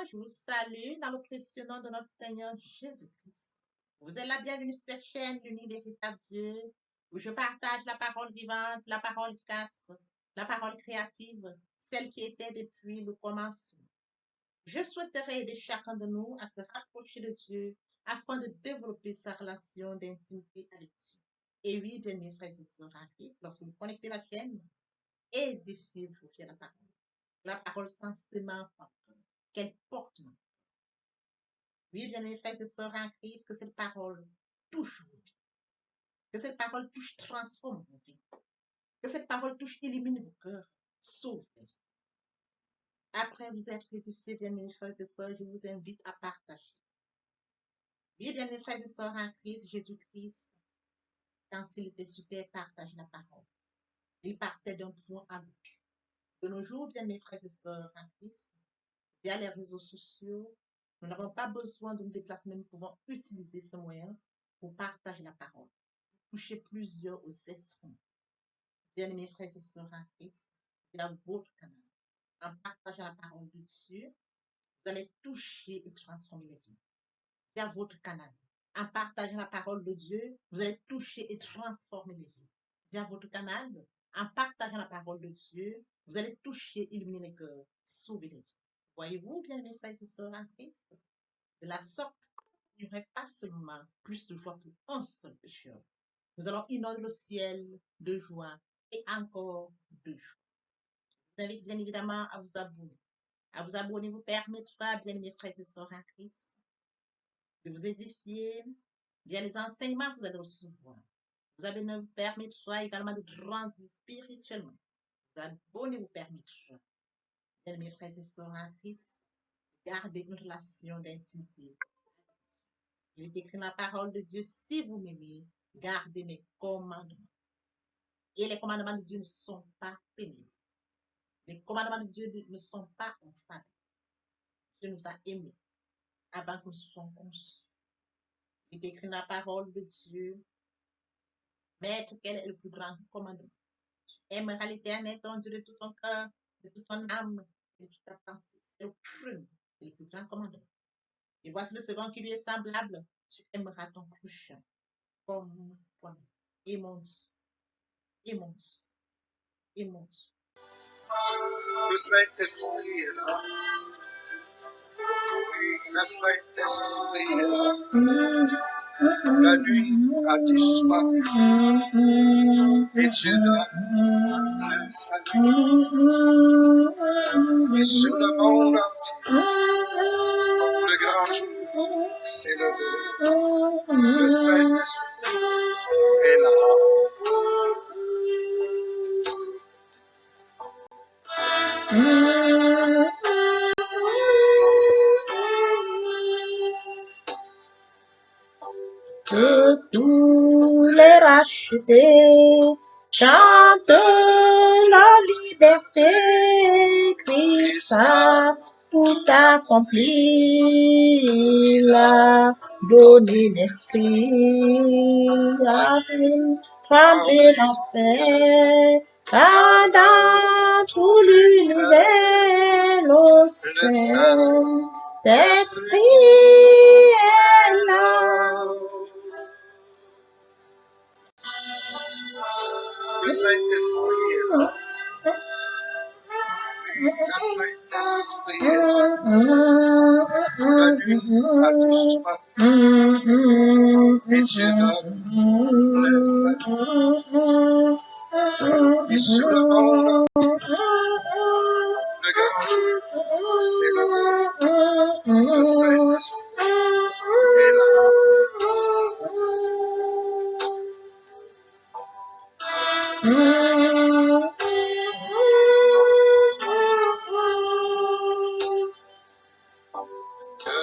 je vous salue dans le précieux nom de notre Seigneur Jésus-Christ. Vous êtes la bienvenue sur cette chaîne, l'unique véritable Dieu, où je partage la parole vivante, la parole efficace, la parole créative, celle qui était depuis le commencement. Je souhaiterais aider chacun de nous à se rapprocher de Dieu afin de développer sa relation d'intimité avec Dieu. Et oui, bien mes frères et sœurs en Christ, lorsque vous connectez la chaîne, édifiez-vous via la parole. La parole sans sémence, qu'elle porte. Oui, bien mes frères et sœurs en Christ, que cette parole touche vos vies. Que cette parole touche, transforme vos vies. Que cette parole touche, élimine vos cœurs, sauve les vies. Après vous être édifiés, bien mes frères et sœurs, je vous invite à partager. Oui, bien mes frères et sœurs en Christ, Jésus-Christ, quand il était sur terre, partage la parole. Il partait d'un point à l'autre. De nos jours, bien mes frères et sœurs en Christ, via les réseaux sociaux, nous n'avons pas besoin de nous déplacer, mais nous pouvons utiliser ce moyen pour partager la parole, toucher plusieurs aux esprits. Bien mes frères et sœurs en Christ, via votre canal. En partageant la parole de Dieu, vous allez toucher et transformer les vies. Via votre canal. En partageant la parole de Dieu, vous allez toucher et transformer les vies. Via votre canal, en partageant la parole de Dieu, vous allez toucher, illuminer les cœurs, sauver les vies. Voyez-vous, bien mes frères et sœurs en Christ, de la sorte, il n'y aurait pas seulement plus de joie pour un seul pécheur. Nous allons inonder le ciel de joie et encore de joie. Je vous invite bien évidemment à vous abonner. À vous abonner vous permettra, bien mes frères et sœurs en Christ, de vous édifier via les enseignements que vous allez recevoir. Vous abonner vous permettra également de grandir spirituellement. Vous abonner vous permettra, bien mes frères et sœurs en Christ, garder une relation d'intimité. Il est écrit dans la parole de Dieu, si vous m'aimez, gardez mes commandements. Et les commandements de Dieu ne sont pas pénibles. Les commandements de Dieu ne sont pas infâmes. Dieu nous a aimés avant que nous soyons conçus. Il est écrit dans la parole de Dieu, Maître, quel est le plus grand commandement? Tu aimeras l'Éternel, ton Dieu, de tout ton cœur, de toute ton âme, de toute ta pensée. C'est le premier, c'est le plus grand commandement. Et voici le second qui lui est semblable. Tu aimeras ton prochain comme toi-même. Et mon Dieu, et mon Dieu, et mon Dieu. Le Saint-Esprit est là. Le Saint-Esprit est là. La nuit a disparu et Dieu donne le salut. Et sur le monde entier, le grand jour s'est levé. Le Saint-Esprit est là. Que tous les rachetés chantent la liberté, Christ a tout accompli, il a donné l'esprit, a tremblé l'enfer, car dans tout l'univers, le Saint-Esprit est là. Le Saint-Esprit est là. Le Saint-Esprit est là. La nuit a disparu et Dieu donne le salut. Et sur le monde entier, le grand jour s'est levé. Le Saint-Esprit est là.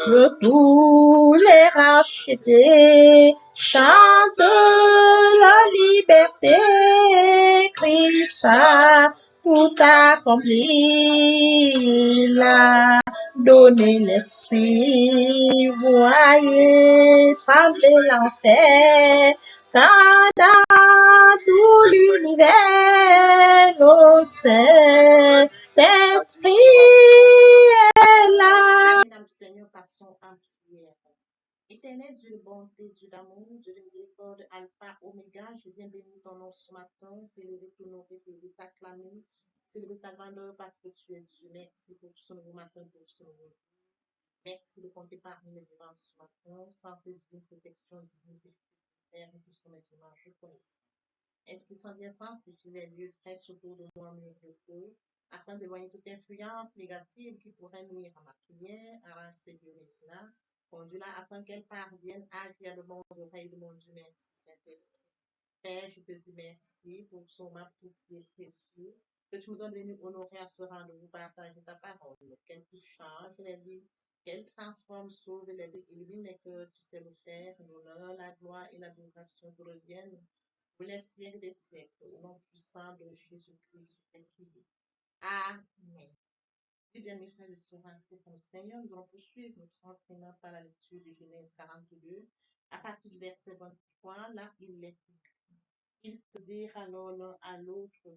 Que tous les rachetés chantent la liberté, Christ a tout accompli, il a donné l'esprit, voyez trembler l'enfer, car dans tout l'univers, le Saint-Esprit est là. Passons en prière. Éternel Dieu de bonté, Dieu d'amour, Dieu de miséricorde, Alpha, Oméga, je viens bénir ton nom ce matin, t'élever, t'honorer, t'élever, t'acclamer, célébrer ta grandeur parce que tu es Dieu. Merci pour ce nouveau matin, pour ce nouveau jour. Merci de compter parmi les vivants ce matin, santé, divine protection, divine sécurité, Père, nous sommes infiniment reconnaissants. Esprit Saint bien sanctifie les lieux très autour de moi, mur de feu, afin d'éloigner toute influence négative qui pourrait nuire à ma prière, arrange cette violence-là, conduis-la afin qu'elle parvienne agréablement aux oreilles de mon Dieu. Merci, Saint-Esprit. Père, je te dis merci pour son précieux, précieux, que tu me donnes de venir honorer à ce rendez-vous, partager ta parole, qu'elle puisse changer les vies, qu'elle transforme, sauve les vies, illumine les cœurs, tu sais le faire, l'honneur, la gloire et la bénédiction te reviennent pour les siècles des siècles, au nom puissant de Jésus-Christ, je t'ai prié. Amen. Eh bien, mes frères et sœurs en Christ, mon Seigneur, nous allons poursuivre notre enseignement par la lecture de Genèse 42, à partir du verset 23, là, il est écrit. Ils se dirent alors l'un à l'autre,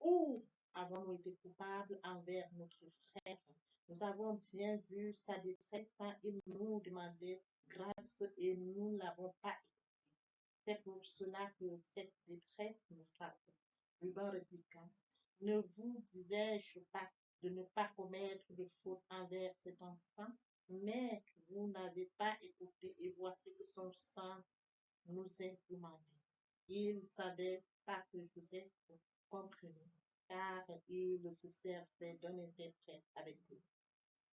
où avons-nous été coupables envers notre frère? Nous avons bien vu sa détresse quand il nous demandait grâce et nous ne l'avons pas écouté. C'est pour cela que cette détresse nous frappe. Ruben répliqua, ne vous disais-je pas de ne pas commettre de faute envers cet enfant, mais vous n'avez pas écouté et voici que son sang nous est demandé. Il savait pas que Joseph comprenait, car il se servait d'un interprète avec eux.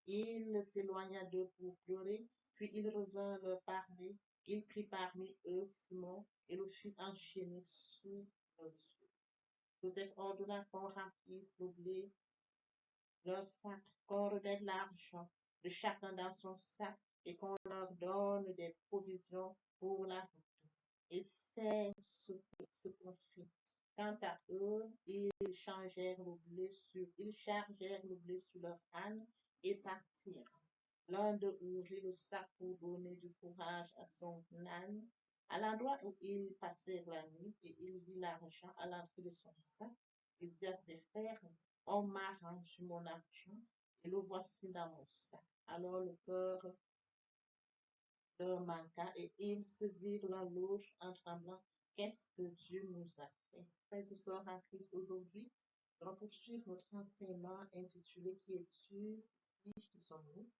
Il s'éloigna d'eux pour pleurer, puis il revint leur parler. Il prit parmi eux Simon et le fit enchaîner sous leurs yeux. Joseph ordonna qu'on remplisse le blé, leur sac, qu'on remette l'argent de chacun dans son sac et qu'on leur donne des provisions pour la route. Et c'est ce qu'on fit. Quant à eux, ils chargèrent le blé sur leur âne et partirent. L'un d'eux ouvrit le sac pour donner du fourrage à son âne. À l'endroit où ils passèrent la nuit, et il vit l'argent à l'entrée de son sac, il dit à ses frères, on m'a rendu mon argent, et le voici dans mon sac. Alors le cœur leur manqua, et ils se dirent l'un l'autre en tremblant, qu'est-ce que Dieu nous a fait? Frères et sœurs en Christ, aujourd'hui, nous allons poursuivre notre enseignement intitulé Qui es-tu? Qui sommes-nous?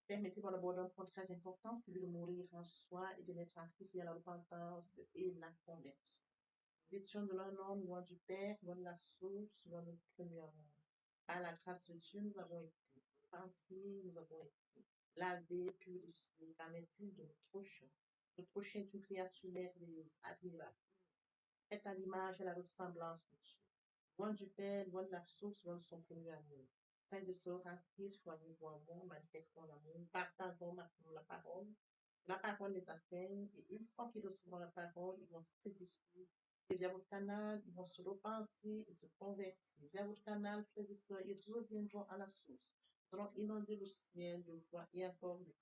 Permettez-moi d'aborder un point très important, celui de mourir en soi et de naître en Christ via la repentance et la conversion. Nous étions de l'un homme, loin du Père, loin de la source, loin de notre premier amour. Par la grâce de Dieu, nous avons été repentis, nous avons été lavés, purifiés. Qu'en est-il de notre prochain? Notre prochain est une créature merveilleuse, admirable, faite à l'image et à la ressemblance de Dieu. Loin du Père, loin de la source, loin de son premier amour. Frères et sœurs en Christ, joignez-vous en moi, manifestons l'amour, partageons maintenant la parole. La parole les atteigne et une fois qu'ils recevront la parole, ils vont s'édifier. Et via votre canal, ils vont se repentir et se convertir. Via votre canal, frères et sœurs, ils reviendront à la source. Nous allons inonder le ciel de joie et encore de joie.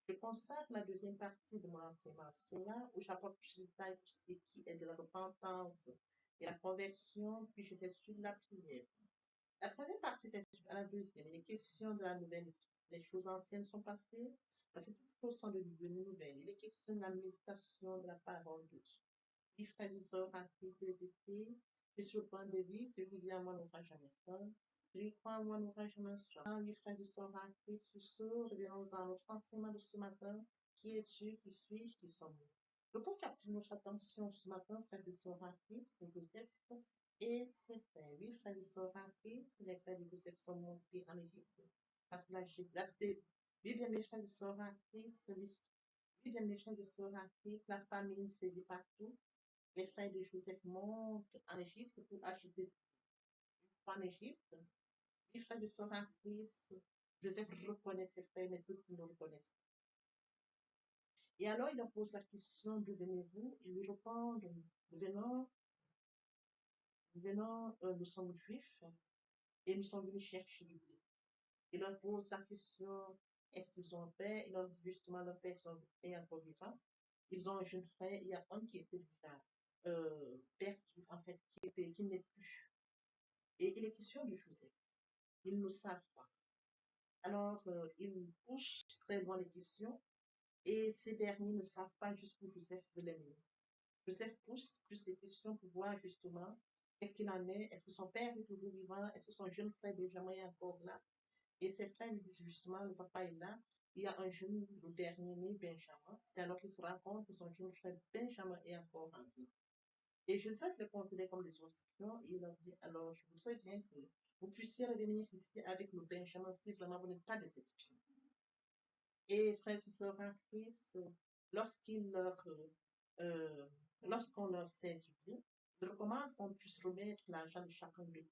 Je consacre la deuxième partie de mon enseignement à cela, où j'apporte plus de détails pour ce qui est de la repentance et la conversion, puis je fais suivre la prière. La troisième partie fait suite à la deuxième. Les questions de la nouvelle vie. Les choses anciennes sont passées, parce que toutes choses sont devenues nouvelles. Il est question de la méditation de la parole de Dieu. Oui, frères et sœurs, en Christ, il est écrit, et sur le point de vie, celui qui vient à moi n'aura jamais faim, celui qui croit en moi n'aura jamais soif. Oui, frères et sœurs, en Christ, revenons dans notre enseignement de ce matin. Qui es-tu? Qui suis-je? Qui sommes-nous? Le point qui attire notre attention ce matin, frères et sœurs, en Christ, c'est Joseph et ses frères. Oui, frères et sœurs en Christ, les frères de Joseph sont montés en Égypte. Parce que là c'est, oui, bien mes frères et sœurs en Christ, oui, bien mes frères et sœurs en Christ, la famine s'est vue partout. Les frères de Joseph montent en Égypte pour acheter une fois en Égypte. Oui, frères et sœurs en Christ, Joseph reconnaît ses frères, mais ceux-ci ne le reconnaissent pas. Et alors, il leur pose la question, d'où venez-vous? Ils lui répondent, nous sommes juifs et nous sommes venus chercher du blé. Il leur pose la question, est-ce qu'ils ont un père? Il leur dit justement, leur père est encore vivant. Ils ont un jeune frère, il y a un qui était déjà perdu, en fait, qui n'est plus. Et il est question de Joseph. Ils ne savent pas. Alors, ils poussent très loin les questions et ces derniers ne savent pas jusqu'où Joseph veut les mener. Joseph pousse plus les questions pour voir justement qu'est-ce qu'il en est, est-ce que son père est toujours vivant, est-ce que son jeune frère Benjamin est encore là. Et ses frères lui disent justement, le papa est là, il y a un jeune, le dernier né, Benjamin. C'est alors qu'il se rend compte que son jeune frère Benjamin est encore en vie. Et Joseph les considère comme des espions et il leur dit, alors je voudrais bien que vous puissiez revenir ici avec le Benjamin si vraiment vous n'êtes pas des espions. Et frères et sœurs en Christ, lorsqu'il leur, euh, lorsqu'on leur sert du blé, il recommande qu'on puisse remettre l'argent de chacun d'eux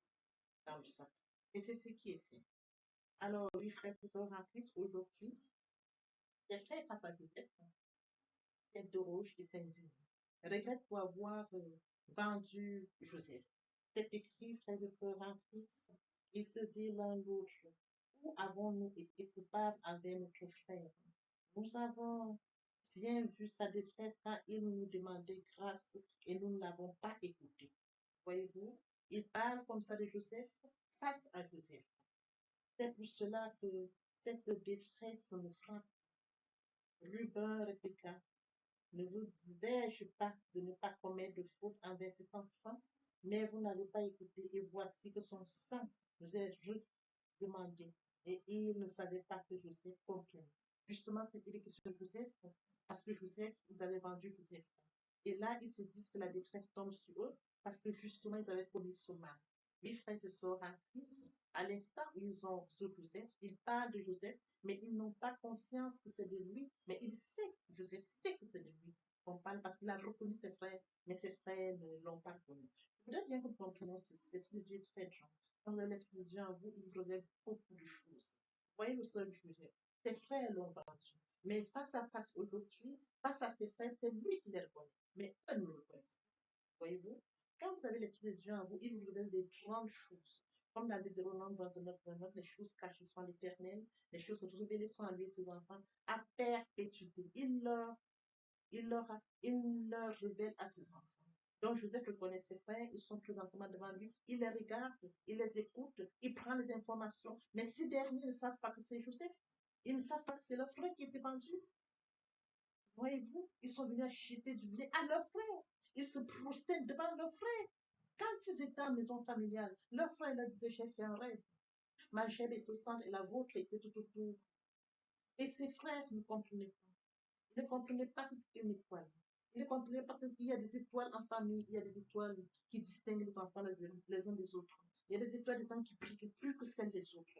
dans le sac. Et c'est ce qui est fait. Alors, oui, frères et sœurs en Christ, aujourd'hui, ses frères face à Joseph, tête de rouge et s'indigne. Regrette pour avoir vendu Joseph. C'est écrit, frères et sœurs en Christ, ils se disent l'un l'autre, où avons-nous été coupables envers notre frère? Nous avons bien vu sa détresse quand il nous demandait grâce et nous ne l'avons pas écouté. Voyez-vous, il parle comme ça de Joseph face à Joseph. C'est pour cela que cette détresse nous frappe. Rubin répliqua, ne vous disais-je pas de ne pas commettre de faute envers cet enfant, mais vous n'avez pas écouté et voici que son sang nous est redemandé. Et il ne savait pas que Joseph comprenait. Justement, c'était les questions de Joseph, parce que Joseph, ils avaient vendu Joseph. Et là, ils se disent que la détresse tombe sur eux, parce que justement, ils avaient commis ce mal. Mes frères et sœurs en Christ, à l'instant où ils ont sur Joseph, ils parlent de Joseph, mais ils n'ont pas conscience que c'est de lui, mais Joseph sait que c'est de lui qu'on parle parce qu'il a reconnu ses frères, mais ses frères ne l'ont pas reconnu. Je voudrais bien que nous comprenions l'Esprit de Dieu est très grand. Quand vous avez l'Esprit de Dieu en vous, il vous révèle beaucoup de choses. Voyez le seul Joseph. Ses frères l'ont vendu. Mais face à face aujourd'hui, face à ses frères, c'est lui qui les reconnaît. Mais eux ne le reconnaissent pas. Voyez-vous? Quand vous avez l'Esprit de Dieu en vous, il vous révèle des grandes choses. Comme dans Deutéronome 29, 29, les choses cachées sont à l'Éternel, les choses révélées sont à lui et ses enfants, à perpétuité. Il leur révèle à ses enfants. Donc Joseph reconnaît ses frères, ils sont présentement devant lui, il les regarde, il les écoute, il prend les informations, mais ces derniers ne savent pas que c'est Joseph. Ils ne savent pas que c'est leur frère qui était vendu. Voyez-vous, ils sont venus acheter du blé à leur frère. Ils se prosternent devant leur frère. Quand ils étaient en maison familiale, leur frère leur disait, j'ai fait un rêve. Ma chair est au centre et la vôtre était tout autour. Et ses frères ne comprenaient pas. Ils ne comprenaient pas que c'était une étoile. Ils ne comprenaient pas qu'il y a des étoiles en famille, il y a des étoiles qui distinguent les enfants les uns des autres. Il y a des étoiles des uns qui brillent plus que celles des autres.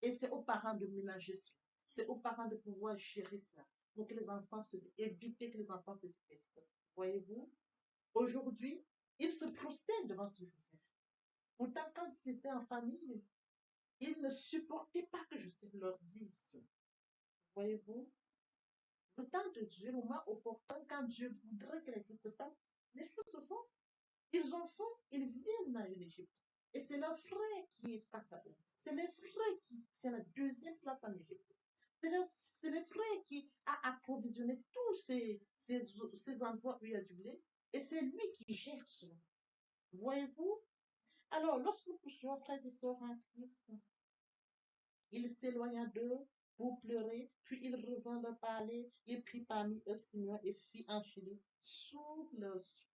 Et c'est aux parents de ménager cela. C'est aux parents de pouvoir gérer cela pour que les enfants éviter que les enfants se détestent. Voyez-vous, aujourd'hui, ils se prosternent devant ce Joseph. Pourtant, quand ils étaient en famille, ils ne supportaient pas que Joseph leur dise. Voyez-vous, le temps de Dieu, le moment opportun, quand Dieu voudrait que les choses se fassent, les choses se font. Ils en font, ils viennent en Égypte. Et c'est leur frère qui est face à eux. C'est le frère c'est la deuxième place en Égypte. C'est le frère qui a approvisionné tous ces endroits où il y a du blé. Et c'est lui qui gère cela. Voyez-vous? Alors, lorsque nous poussons frères et sœurs en Christ, il s'éloigna d'eux pour pleurer, puis il revint leur parler, il prit parmi eux Seigneur et fit enchaîner sous leurs yeux.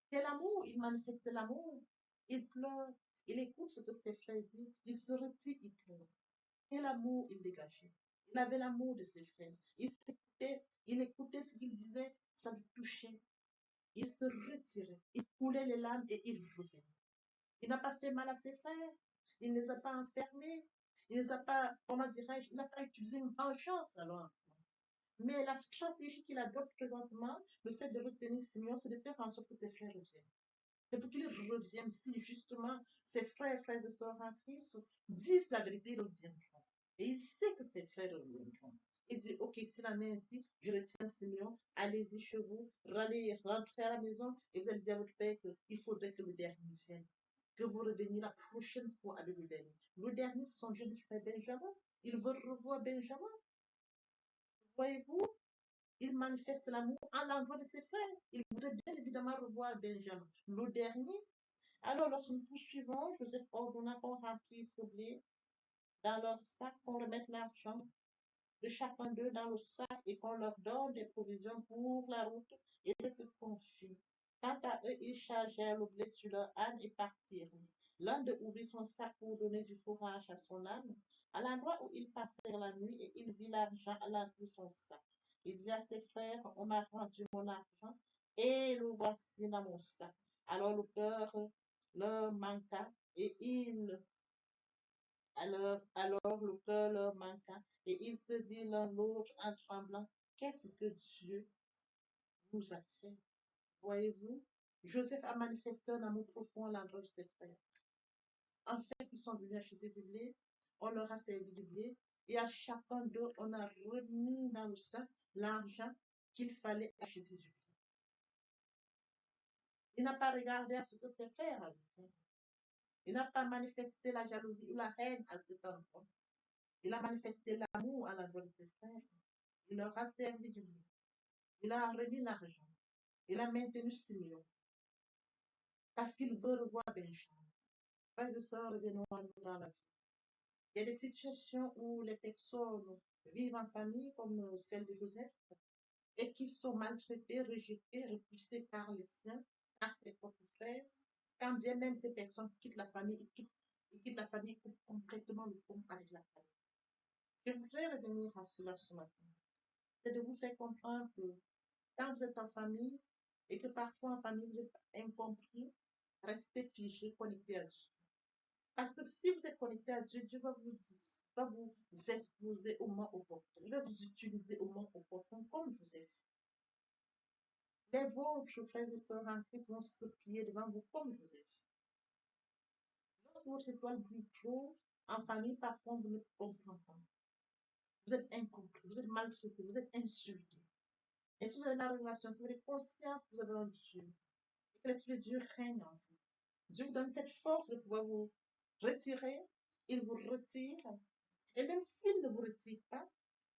Quel amour, il manifeste l'amour, il pleure, il écoute ce que ses frères disent, il se retire, il pleure. Quel amour il dégageait. Il avait l'amour de ses frères. Il écoutait ce qu'ils disaient, ça le touchait. Il se retirait, il coulait les larmes et il revenait. Il n'a pas fait mal à ses frères, il ne les a pas enfermés, il ne les a pas, comment dirais-je, il n'a pas utilisé une vengeance alors. Mais la stratégie qu'il adopte présentement, le fait de retenir Simeon, c'est de faire en sorte que ses frères reviennent. C'est pour qu'ils reviennent si justement ses frères et sœurs en Christ disent la vérité, ils reviendront. Et il sait que ses frères reviendront. Il dit, ok, s'il en est ainsi, je retiens Simeon, allez-y chez vous, rentrez à la maison et vous allez dire à votre père qu'il faudrait que le dernier vienne. Que vous reveniez la prochaine fois avec le dernier. Le dernier, c'est son jeune frère Benjamin. Il veut revoir Benjamin. Voyez-vous, il manifeste l'amour à l'endroit de ses frères. Il voudrait bien évidemment revoir Benjamin. Le dernier, alors lorsque nous poursuivons, Joseph ordonna qu'on remplisse le blé dans leur sac, qu'on remette l'argent de chacun d'eux dans le sac et qu'on leur donne des provisions pour la route. Et c'est ce qu'on fit. Quant à eux, ils chargèrent le blé sur leur âne et partirent. L'un d'eux ouvrit son sac pour donner du fourrage à son âne. À l'endroit où ils passèrent la nuit, et il vit l'argent à l'intérieur de son sac. Il dit à ses frères, on m'a rendu mon argent et le voici dans mon sac. Alors le cœur leur manqua et alors le cœur leur manqua et ils se dirent l'un l'autre en tremblant, qu'est-ce que Dieu nous a fait? Voyez-vous, Joseph a manifesté un amour profond à l'endroit de ses frères. En fait, ils sont venus acheter du blé, on leur a servi du blé, et à chacun d'eux, on a remis dans le sac l'argent qu'il fallait acheter du blé. Il n'a pas regardé à ce que ses frères avaient fait. Il n'a pas manifesté la jalousie ou la haine à cet endroit. Il a manifesté l'amour à l'endroit de ses frères. Il leur a servi du blé. Il a remis l'argent. Il a maintenu Simeon. Parce qu'il veut revoir Benjamin. Frères et sœurs, revenons à nous dans la vie. Il y a des situations où les personnes vivent en famille, comme celle de Joseph, et qui sont maltraitées, rejetées, repoussées par les siens, par ses propres frères. Quand bien même ces personnes quittent la famille, ils quittent la famille, ils coupent complètement le pont avec la famille. Je voudrais revenir à cela ce matin. C'est de vous faire comprendre que quand vous êtes en famille et que parfois en famille vous êtes incompris, restez figé, connecté à Dieu. Parce que si vous êtes connecté à Dieu, Dieu va vous exposer au moment opportun. Il va vous utiliser au moment opportun comme Joseph. Les vôtres, frères et sœurs en Christ, vont se plier devant vous comme Joseph. Lorsque votre étoile brille trop, en famille, parfois vous ne comprenez pas. Vous êtes incompris, vous êtes maltraité, vous êtes insulté. Et si vous avez la révélation, si vous avez conscience que vous avez un Dieu, et que l'Esprit de Dieu règne en vous, Dieu vous donne cette force de pouvoir vous retirer, il vous retire, et même s'il ne vous retire pas,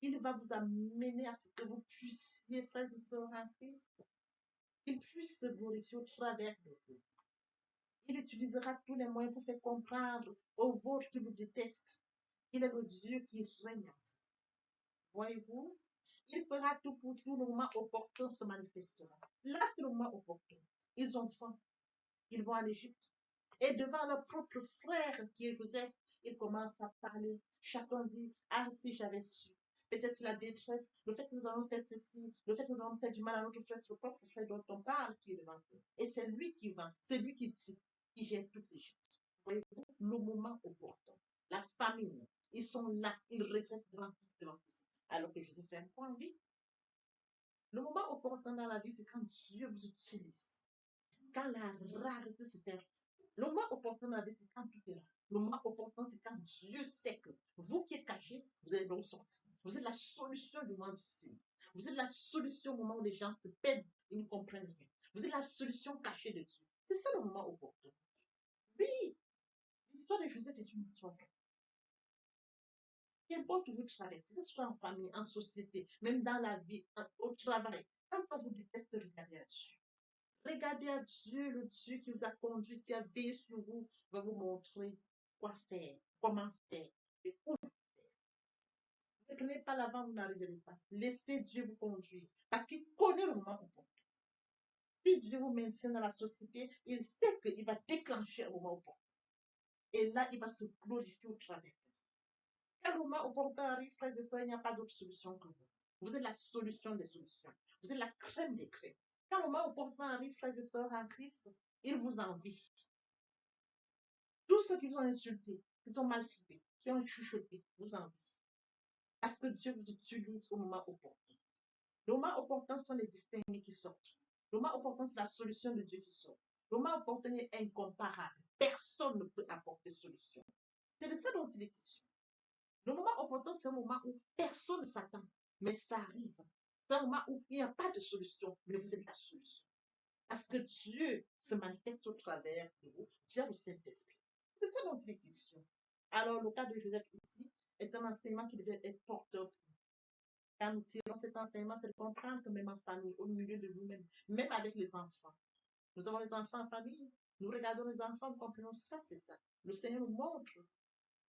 il va vous amener à ce que vous puissiez, frères et sœurs en Christ, qu'il puisse se glorifier au travers de vous. Il utilisera tous les moyens pour faire comprendre aux vôtres qui vous détestent qu'il est le Dieu qui règne en vous. Voyez-vous, il fera tout pour tout le moment opportun se manifestera. Là, c'est le moment opportun. Ils ont faim. Ils vont en Égypte. Et devant leur propre frère qui est Joseph, ils commencent à parler. Chacun dit, ah si j'avais su. Peut-être la détresse, le fait que nous avons fait ceci, le fait que nous avons fait du mal à notre frère, c'est le propre frère dont on parle qui est devant eux. Et c'est lui qui va, c'est lui qui dit, qui gère toute l'Égypte. Voyez-vous, le moment opportun. La famine, ils sont là, ils regrettent devant tout. Alors que Joseph est encore en vie. Le moment opportun dans la vie, c'est quand Dieu vous utilise. Quand la rareté se fait. Le moment opportun dans la vie, c'est quand tout est là. Le moment opportun, c'est quand Dieu sait que vous qui êtes caché, vous allez donc sortir. Vous êtes la solution du moment difficile. Vous êtes la solution au moment où les gens se perdent, ils ne comprennent rien. Vous êtes la solution cachée de Dieu. C'est ça le moment opportun. Oui, l'histoire de Joseph est une histoire. Qu'importe où vous traversez, que ce soit en famille, en société, même dans la vie, au travail, quand on vous déteste, regardez à Dieu. Regardez à Dieu, le Dieu qui vous a conduit, qui a veillé sur vous, va vous montrer quoi faire, comment faire et où faire. Ne prenez pas l'avant, vous n'arriverez pas. Laissez Dieu vous conduire parce qu'il connaît le moment opportun. Si Dieu vous maintient dans la société, il sait qu'il va déclencher un moment opportun. Et là, il va se glorifier au travers de vous. Quand le moment opportun arrive, frères et sœurs, il n'y a pas d'autre solution que vous. Vous êtes la solution des solutions. Vous êtes la crème des crèmes. Quand le moment opportun arrive, frères et sœurs en Christ, il vous envie. Tous ceux qui vous ont insulté, qui ont maltraité, qui ont chuchoté, vous envie. Parce que Dieu vous utilise au moment opportun. Le moment opportun sont les distingués qui sortent. Le moment opportun, c'est la solution de Dieu qui sort. Le moment opportun est incomparable. Personne ne peut apporter solution. C'est de ça dont il est question. Le moment opportun, c'est un moment où personne ne s'attend, mais ça arrive. C'est un moment où il n'y a pas de solution, mais vous êtes la solution. Parce que Dieu se manifeste au travers de vous, via le Saint-Esprit. C'est ça dont il est question. Alors, le cas de Joseph ici est un enseignement qui devait être porteur. Quand nous tirons cet enseignement, c'est de comprendre que même en famille, au milieu de nous-mêmes, même avec les enfants, nous avons les enfants en famille, nous regardons les enfants, nous comprenons ça, c'est ça. Le Seigneur nous montre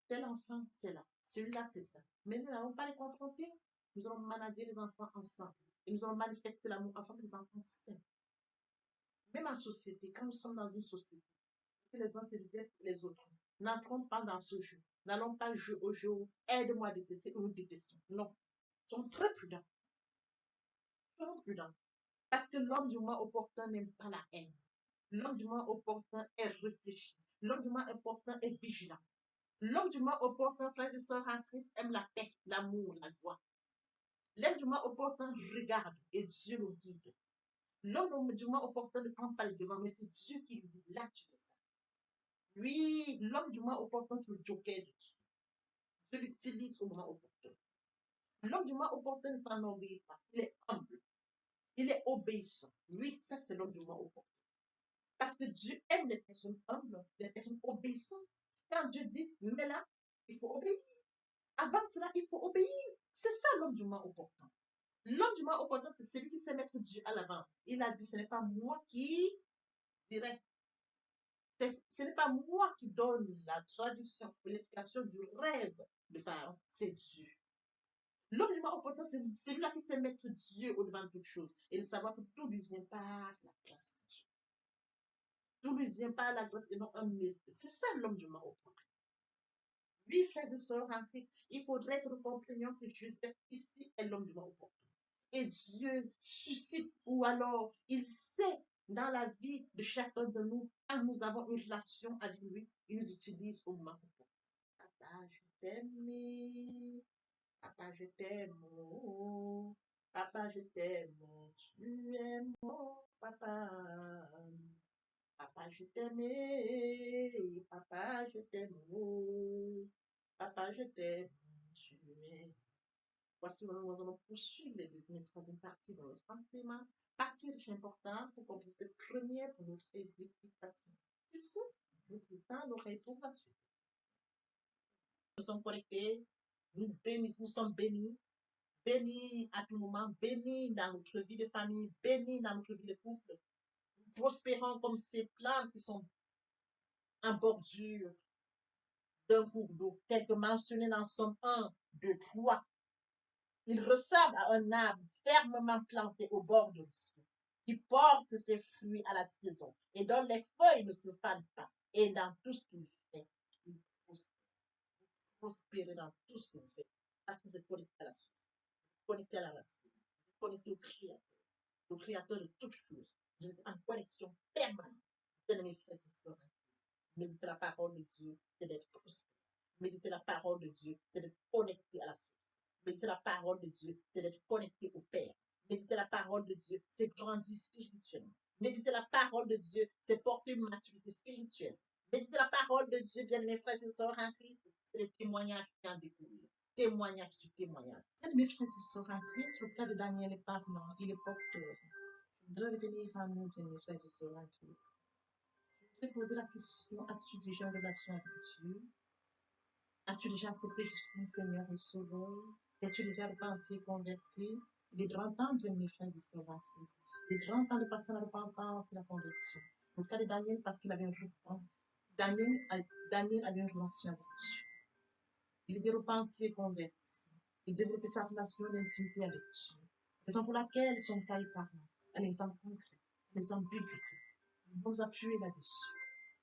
tel enfant, c'est là. Celui-là, c'est ça. Mais nous n'allons pas les confronter. Nous allons manager les enfants ensemble. Et nous allons manifester l'amour afin que les enfants s'aiment. Même en société, quand nous sommes dans une société, que les uns se détestent les autres, n'entrons pas dans ce jeu. N'allons pas jouer au jeu. Aide-moi à détester ou nous détestons. Non. Soyons très prudents. Soyons prudents. Parce que l'homme du moins opportun n'aime pas la haine. L'homme du moins opportun est réfléchi. L'homme du moins opportun est vigilant. L'homme du moins opportun, frères et sœurs en Christ, aime la paix, l'amour, la joie. L'homme du moins opportun regarde et Dieu le guide. L'homme du moins opportun ne prend pas le devant, mais c'est Dieu qui lui dit, là tu fais ça. Oui, l'homme du moins opportun, c'est le joker de Dieu. Dieu l'utilise au moment opportun. L'homme du moins opportun ne s'enorgueillit pas. Il est humble. Il est obéissant. Oui, ça c'est l'homme du moins opportun. Parce que Dieu aime les personnes humbles, les personnes obéissantes. Quand Dieu dit, mais là, il faut obéir. Avant cela, il faut obéir. C'est ça l'homme du moins opportun. L'homme du moins opportun, c'est celui qui sait mettre Dieu à l'avance. Il a dit, ce n'est pas moi qui dirais. Ce n'est pas moi qui donne la traduction ou l'explication du rêve de Pharaon, c'est Dieu. L'homme du moins opportun, c'est celui-là qui sait mettre Dieu au-devant de toute chose et de savoir que tout lui vient par la grâce de Dieu. Tout lui vient par la grâce et non un mérite. C'est ça l'homme du moins opportun. Oui, frères et sœurs en Christ, il faudrait que nous comprenions que Joseph ici est l'homme du moins opportun. Et Dieu suscite, ou alors il sait dans la vie de chacun de nous, quand nous avons une relation avec lui, il nous utilise au moment opportun. Papa, je t'aime. Papa, je t'aime. Oh. Papa, je t'aime. Tu es mon papa. Papa, je t'aime. Papa, je t'aime. Oh. Papa, je t'aime. Tu es. Voici maintenant, nous allons poursuivre les deuxième et troisième parties de notre enseignement. Partie riche importante pour compléter cette première pour notre édification. Sur ce, nous prêtons l'oreille pour la suite. Nous sommes connectés, nous bénissons, nous sommes bénis, bénis à tout moment, bénis dans notre vie de famille, bénis dans notre vie de couple. Nous prospérons comme ces plantes qui sont en bordure d'un cours d'eau, tel que mentionné dans Somme 1, 2, 3. Il ressemble à un arbre fermement planté au bord de l'eau, qui porte ses fruits à la saison et dont les feuilles ne se fanent pas. Et dans tout ce qu'il fait, il prospère dans tout ce qu'il fait. Parce que vous êtes connecté à la source, connecté à la racine, vous êtes connecté au Créateur de toutes choses. Vous êtes en connexion permanente. Bien-aimés frères et sœurs, méditer la parole de Dieu, c'est d'être prospère. Méditer la parole de Dieu, c'est d'être connecté à la source. Méditer la parole de Dieu, c'est d'être connecté au Père. Méditer la parole de Dieu, c'est grandir spirituellement. Méditer la parole de Dieu, c'est porter une maturité spirituelle. Méditer la parole de Dieu, bien mes frères et sœurs en Christ, c'est les témoignages qui en découlent. Témoignage sur témoignage. Bien mes frères et sœurs en Christ, le cas de Daniel est parlant, il est porteur. Je voudrais revenir à nous, bien mes frères et sœurs en Christ. Je voudrais poser la question, as-tu déjà une relation avec Dieu? As-tu déjà accepté Jésus comme Seigneur et Sauveur? Es-tu déjà repenti et converti? Il est grand temps, bien mes frères et sœurs en Christ. Il est grand temps de passer la repentance et la conversion. Le cas de Daniel, parce qu'il avait un repent. Daniel avait une relation avec Dieu. Il était repenti et converti. Il développait sa relation d'intimité avec Dieu. Raison pour laquelle son cas est parlant. Un exemple concret, un exemple biblique. Nous nous appuyer là-dessus.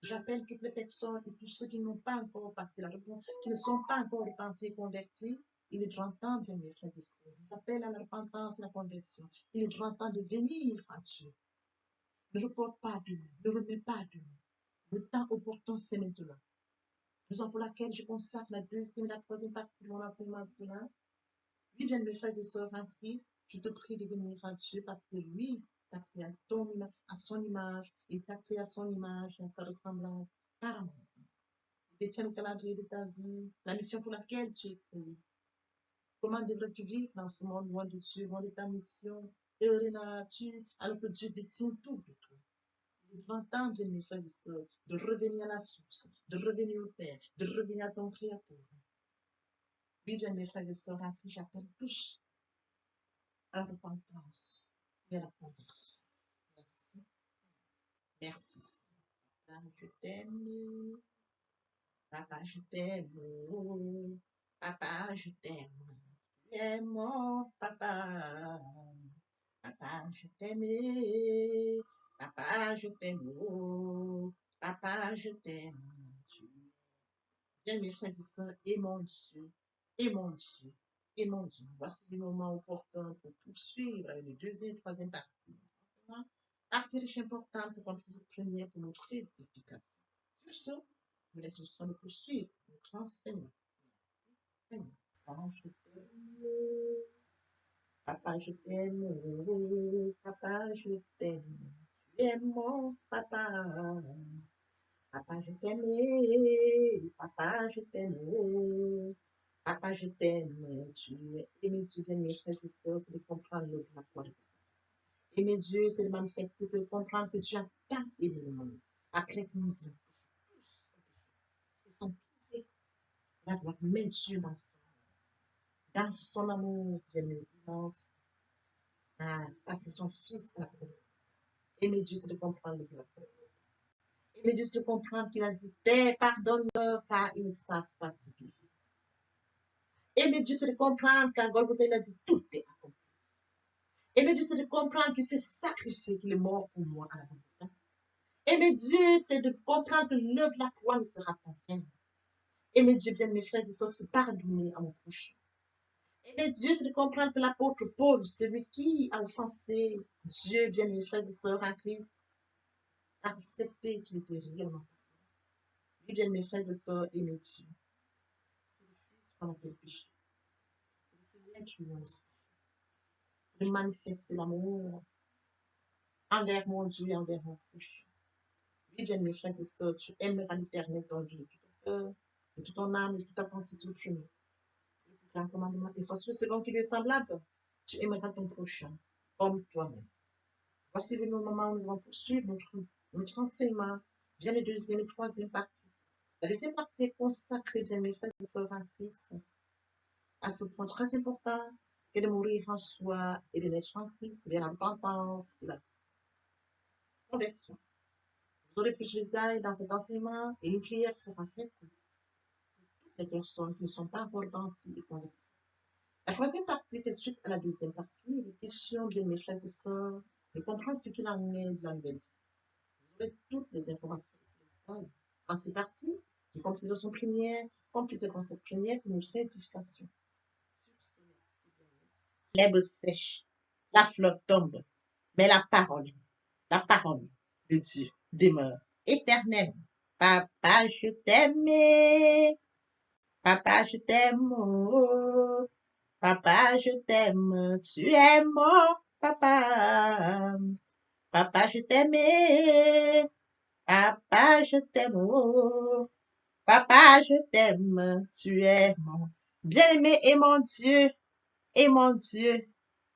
J'appelle toutes les personnes et tous ceux qui n'ont pas encore passé la réponse, qui ne sont pas encore repentis et convertis. Il est grand temps, bien mes frères et sœurs. J'appelle à la repentance et la conversion. Il est grand temps de venir à Dieu. Ne reporte pas demain, ne remets pas demain. Le temps opportun, c'est maintenant. Raison pour laquelle je consacre la deuxième et la troisième partie de mon enseignement à cela. Oui, bien mes frères et sœurs en Christ, je te prie de venir à Dieu parce que lui t'a créé à son image, il t'a créé à son image et à sa ressemblance par amour. Il détient le calendrier de ta vie, la mission pour laquelle tu es créé. Comment devrais-tu vivre dans ce monde loin de Dieu, loin de ta mission? Et aurais-tu, alors que Dieu détient tout de toi? Il est grand temps, bien mes frères et sœurs, de revenir à la source, de revenir au Père, de revenir à ton Créateur. Oui, bien mes frères et sœurs, en qui j'appelle tous à la repentance et à la conversion. Merci. Merci. Papa, je t'aime. Papa, je t'aime. Oh, papa, je t'aime. Tu es mon papa. Papa, je t'aime. Papa, je t'aime. Oh, papa, je t'aime. Tu Bien, mes frères et sœurs, et mon Dieu, et mon Dieu, et mon Dieu. Voici le moment opportun pour poursuivre avec les deuxième et troisième parties. Maintenant, partie riche importante pour remplir cette première pour notre édification. Sur ce, nous laissons le temps de poursuivre notre enseignement. Seigneur, papa, je t'aime. Papa, je t'aime. Papa, je t'aime. Tu es mon papa. Papa, je t'aime. Papa, je t'aime. Papa, je t'aime. Tu es aimé, tu viens, mes frères et sœurs, c'est de comprendre le la foi. Aimer Dieu, c'est de manifester, c'est de comprendre que Dieu a tant aimé le monde. Après que nous ayons ils sont privés la gloire, mais Dieu dans son amour, bien immense, a passé son Fils à la croix. Aimer Dieu, c'est de comprendre le la foi. Aimer Dieu, c'est de comprendre qu'il a dit, Père, pardonne-leur, car ils ne savent pas ce qu'ils font. Aimer Dieu, c'est de comprendre qu'à Golgotha, il a dit, tout est accompli. Aimer Dieu, c'est de comprendre qu'il s'est sacrifié, qu'il est mort pour moi à la Golgotha. Aimer Dieu, c'est de comprendre que l'œuvre de la croix ne sera pas vaine. Aimer Dieu, bien mes frères et sœurs, c'est pardonner à mon prochain. Aimer Dieu, c'est de comprendre que l'apôtre Paul, celui qui a offensé Dieu, bien mes frères et sœurs en Christ, a accepté qu'il était réellement. Oui, bien mes frères et sœurs, aimer Dieu. C'est le Fils qu'on appelle péché. C'est de se mettre dans l'esprit. C'est de manifester l'amour envers mon Dieu et envers mon prochain. Oui, bien mes frères et sœurs, tu aimeras l'Éternel ton Dieu de tout ton cœur, de toute ton âme, de toute ta pensée sur le premier. Un commandement et voici le second qui lui est semblable. Tu aimeras ton prochain comme toi-même. Voici le moment où nous allons poursuivre notre enseignement. Vient les deuxième et troisième parties. La deuxième partie est consacrée, bien mes frères et sœurs en Christ, à ce point très important que de mourir en soi et de naître en Christ, vers la repentance et la conversion. Vous aurez plus de détails dans cet enseignement et une prière sera faite pour toutes les personnes qui ne sont pas encore repenties et converties. La troisième partie fait suite à la deuxième partie. Les questions, bien mes frères et sœurs, de comprendre ce qu'il en est de la nouvelle vie. Vous aurez toutes les informations. Dans ces parties, les complétations premières, complète le concept première pour notre édification. L'herbe sèche, la flotte tombe, mais la parole de Dieu demeure éternelle. Papa, je t'aime. Papa, je t'aime. Oh. Papa, je t'aime, tu es mon papa. Papa, je t'aime. Papa, je t'aime. Oh. Papa, je t'aime, tu es mon bien-aimé et mon Dieu, et mon Dieu,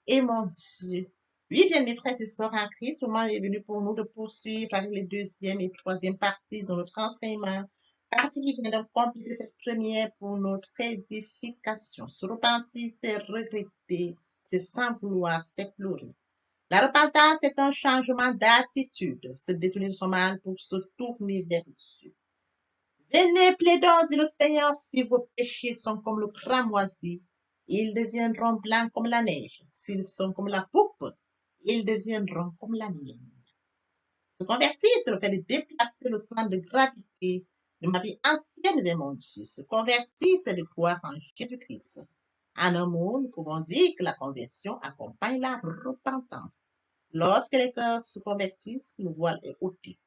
et mon Dieu. Oui, bien mes frères et sœurs en Christ, le moment est venu pour nous de poursuivre avec les deuxième et troisième parties de notre enseignement. Partie qui vient de compléter cette première pour notre édification. Se repentir, c'est regretter, c'est sans vouloir, c'est pleurer. La repentance est un changement d'attitude, se détourner de son mal pour se tourner vers Dieu. Venez, plaidons, dit le Seigneur, si vos péchés sont comme le cramoisi, ils deviendront blancs comme la neige. S'ils sont comme la poupe, ils deviendront comme la laine. Se convertir, c'est le fait de déplacer le centre de gravité de ma vie ancienne vers mon Dieu. Se convertir, c'est de croire en Jésus-Christ. En un mot, nous pouvons dire que la conversion accompagne la repentance. Lorsque les cœurs se convertissent, le voile est ôté.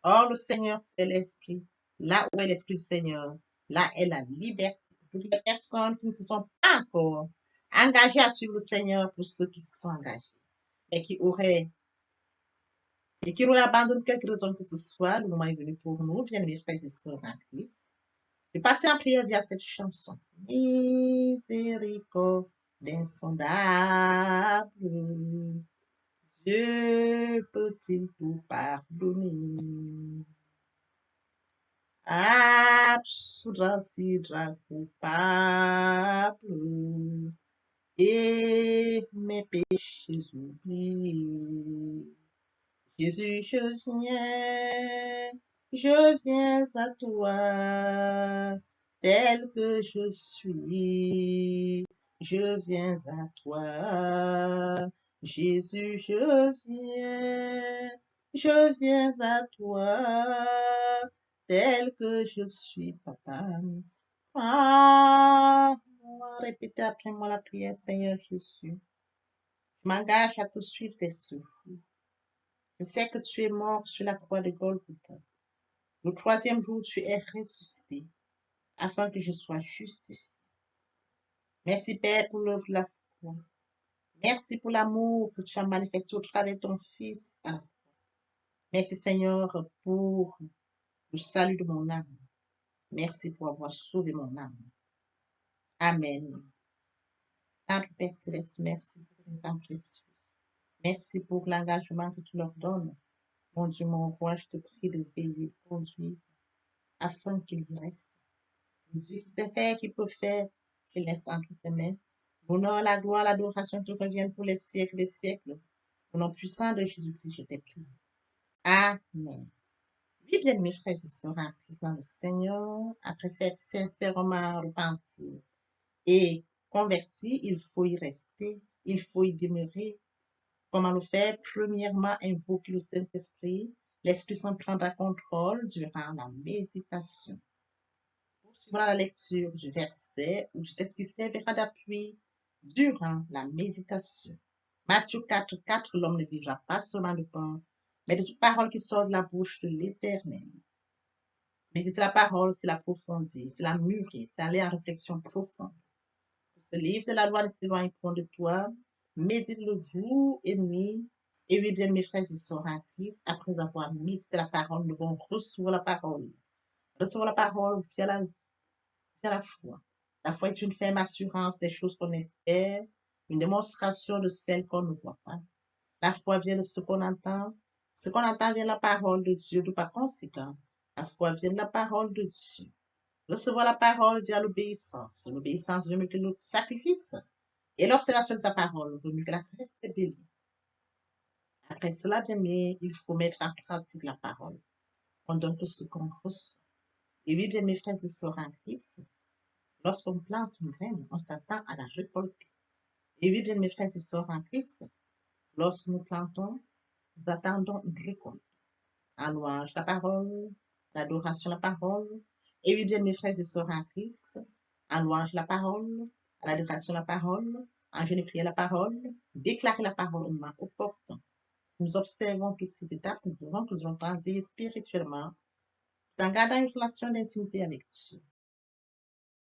Or, le Seigneur, c'est l'Esprit. Là où est l'Esprit du Seigneur, là est la liberté. Pour toutes les personnes qui ne se sont pas encore engagées à suivre le Seigneur, pour ceux qui se sont engagés et qui auraient abandonné quelque raison que ce soit, le moment est venu pour nous, bien mes frères et sœurs en Christ, de passer en prière via cette chanson. Miséricorde insondable, Dieu peut-il tout pardonner? Absoudra sidra coupable et mes péchés oubliés. Jésus, je viens je viens à toi, tel que je suis. Je viens à toi, Jésus, je viens à toi, tel que je suis, papa. Ah, répétez après moi la prière, Seigneur Jésus. Je m'engage à te suivre tes souffles. Je sais que tu es mort sur la croix de Golgotha. Le troisième jour, tu es ressuscité afin que je sois justifié. Merci, Père, pour l'œuvre de la foi. Merci pour l'amour que tu as manifesté au travers de ton Fils. Merci, Seigneur, pour le salut de mon âme. Merci pour avoir sauvé mon âme. Amen. Notre Père Céleste, merci pour les âmes précieuses. Merci pour l'engagement que tu leur donnes. Mon Dieu, mon roi, je te prie de veiller, de conduire, afin qu'ils y restent. Dieu qui sait faire, qui peut faire, je laisse entre tes mains. L'honneur, la gloire, l'adoration te reviennent pour les siècles des siècles. Au nom puissant de Jésus-Christ, je t'ai prié. Amen. Oui, bien, mes frères et sœurs, en Christ dans le Seigneur, après cette sincèrement repentie et converti, il faut y rester, il faut y demeurer. Comment le faire? Premièrement, invoquer le Saint-Esprit. L'Esprit Saint prendra contrôle durant la méditation. Poursuivre la lecture du verset ou du texte qui servira d'appui durant la méditation. Matthieu 4, 4, l'homme ne vivra pas seulement de pain, mais de toute parole qui sort de la bouche de l'Éternel. Méditer la parole, c'est l'approfondir, c'est la mûrir, c'est aller en réflexion profonde. Ce livre de la loi ne s'éloigne point de toi, médite-le jour et nuit. Et oui, bien, mes frères et sœurs en Christ, après avoir médité la parole, nous devons recevoir la parole. Recevoir la parole via la foi. La foi est une ferme assurance des choses qu'on espère, une démonstration de celles qu'on ne voit pas. La foi vient de ce qu'on entend. Ce qu'on entend vient de la parole de Dieu, de par conséquent. La foi vient de la parole de Dieu. Recevoir la parole via l'obéissance. L'obéissance veut mieux que le sacrifice. Et l'observation de sa parole vaut mieux que la rébellion. Après cela, bien aimé, il faut mettre en pratique la parole. On donne que ce qu'on reçoit. Et oui, bien mes frères et sœurs en Christ, lorsqu'on plante une graine, on s'attend à la récolter. Et oui, bien mes frères et sœurs en Christ, lorsque nous plantons, nous attendons une récolte. En louange la parole, l'adoration la parole. Et oui, bien mes frères et sœurs en Christ, en louange la parole, à l'adoration la parole, en jeûne et prière la parole, déclarer la parole au moment opportun. Nous observons toutes ces étapes, nous verrons que nous allons grandir spirituellement, en gardant une relation d'intimité avec Dieu.